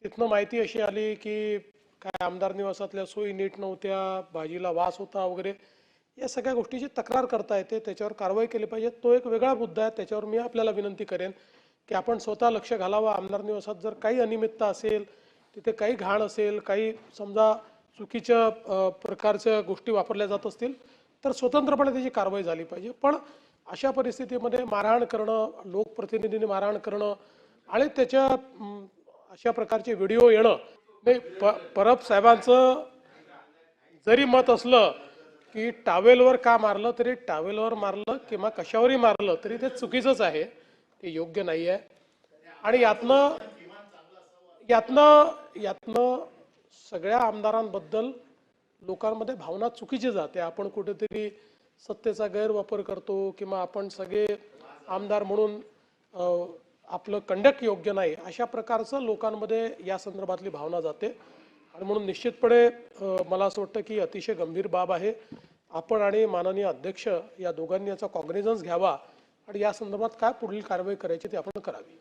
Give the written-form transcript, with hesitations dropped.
तिथनं माहिती अशी आली की काय आमदार निवासातल्या सोयी नीट नव्हत्या, भाजीला वास होता वगैरे. या सगळ्या गोष्टीची तक्रार करता येते, त्याच्यावर कारवाई केली पाहिजे. तो एक वेगळा मुद्दा आहे, त्याच्यावर मी आपल्याला विनंती करेन की आपण स्वतः लक्ष घालावं. आमदार निवासात जर काही अनियमितता असेल, तिथे काही घाण असेल, काही समजा चुकीच्या प्रकारच्या गोष्टी वापरल्या जात असतील तर स्वतंत्रपणे त्याची कारवाई झाली पाहिजे. पण अशा परिस्थितीमध्ये मारहाण करणं, लोकप्रतिनिधींनी मारहाण करणं आणि त्याच्या अशा प्रकारचे व्हिडिओ येणं, नाही परब साहेबांचं जरी मत असलं की टावेलवर का मारलं, तरी टावेलवर मारलं किंवा कशावरही मारलं तरी ते चुकीचंच आहे, ते योग्य नाही आहे. आणि यातनं यातनं यातनं सगळ्या आमदारांबद्दल लोकांमध्ये भावना चुकीची जाते. आपण कुठेतरी सत्तेचा गैरवापर करतो किंवा आपण सगळे आमदार म्हणून आपलं कंडक्ट योग्य नाही, अशा प्रकारचं लोकांमध्ये या संदर्भातली भावना जाते. आणि म्हणून निश्चितपणे मला असं वाटतं की अतिशय गंभीर बाब आहे. आपण आणि माननीय अध्यक्ष या दोघांनी याचा कॉग्निझन्स घ्यावा आणि या संदर्भात काय पुढील कारवाई करायची ती आपण करावी.